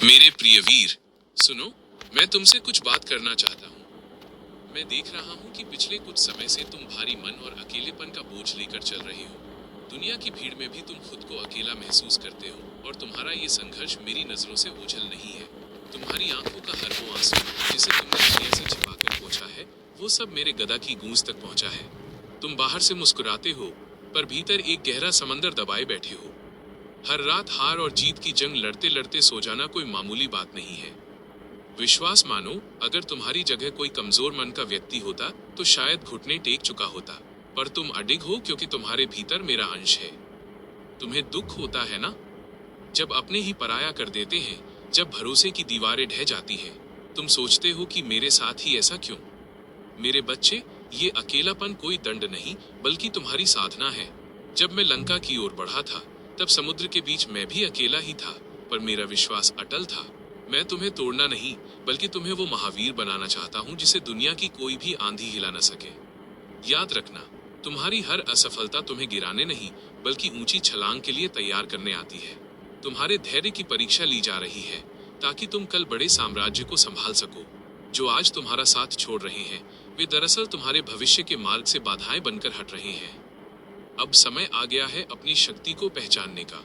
मेरे प्रिय वीर, सुनो, मैं तुमसे कुछ बात करना चाहता हूँ। मैं देख रहा हूँ कि पिछले कुछ समय से तुम भारी मन और अकेलेपन का बोझ लेकर चल रहे हो। दुनिया की भीड़ में भी तुम खुद को अकेला महसूस करते हो और तुम्हारा ये संघर्ष मेरी नजरों से ओझल नहीं है। तुम्हारी आंखों का हर वो आंसू जिसे तुमने दुनिया से छिपाकर पहुंचा है, वो सब मेरे गदा की गूंज तक पहुंचा है। तुम बाहर से मुस्कुराते हो, पर भीतर एक गहरा समंदर दबाए बैठे हो। हर रात हार और जीत की जंग लड़ते लड़ते सो जाना कोई मामूली बात नहीं है। विश्वास मानो, अगर तुम्हारी जगह कोई कमजोर मन का व्यक्ति होता तो शायद घुटने टेक चुका होता, पर तुम अडिग हो क्योंकि तुम्हारे भीतर मेरा अंश है। तुम्हें दुख होता है ना, जब अपने ही पराया कर देते हैं, जब भरोसे की दीवारें ढह जाती है। तुम सोचते हो कि मेरे साथ ही ऐसा क्यों। मेरे बच्चे, ये अकेलापन कोई दंड नहीं बल्कि तुम्हारी साधना है। जब मैं लंका की ओर बढ़ा था, तब समुद्र के बीच मैं भी अकेला ही था, पर मेरा विश्वास अटल था। मैं तुम्हें तोड़ना नहीं, बल्कि तुम्हें वो महावीर बनाना चाहता हूँ जिसे दुनिया की कोई भी आंधी हिला न सके। याद रखना, तुम्हारी हर असफलता तुम्हें गिराने नहीं, बल्कि ऊंची छलांग के लिए तैयार करने आती है। तुम्हारे धैर्य की परीक्षा ली जा रही है, ताकि तुम कल बड़े साम्राज्य को संभाल सको। जो आज तुम्हारा साथ छोड़ रहे हैं, वे दरअसल तुम्हारे भविष्य के मार्ग से बाधाएं बनकर हट रहे हैं। अब समय आ गया है अपनी शक्ति को पहचानने का।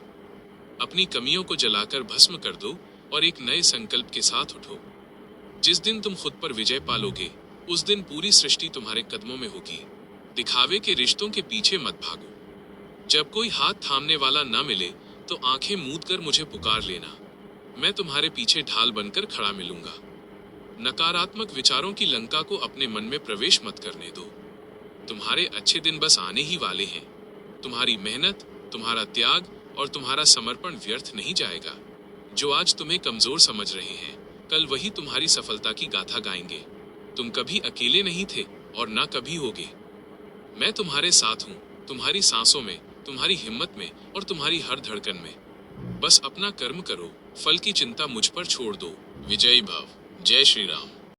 अपनी कमियों को जलाकर भस्म कर दो और एक नए संकल्प के साथ उठो। जिस दिन तुम खुद पर विजय पालोगे, उस दिन पूरी सृष्टि तुम्हारे कदमों में होगी। दिखावे के रिश्तों के पीछे मत भागो। जब कोई हाथ थामने वाला ना मिले, तो आंखें मूंद कर मुझे पुकार लेना। मैं तुम्हारे पीछे ढाल बनकर खड़ा मिलूंगा। नकारात्मक विचारों की लंका को अपने मन में प्रवेश मत करने दो। तुम्हारे अच्छे दिन बस आने ही वाले हैं। तुम्हारी मेहनत, तुम्हारा त्याग और तुम्हारा समर्पण व्यर्थ नहीं जाएगा। जो आज तुम्हें कमजोर समझ रहे हैं, कल वही तुम्हारी सफलता की गाथा गाएंगे। तुम कभी अकेले नहीं थे और ना कभी होगे। मैं तुम्हारे साथ हूँ, तुम्हारी सांसों में, तुम्हारी हिम्मत में और तुम्हारी हर धड़कन में। बस अपना कर्म करो, फल की चिंता मुझ पर छोड़ दो। विजयी भव। जय श्री राम।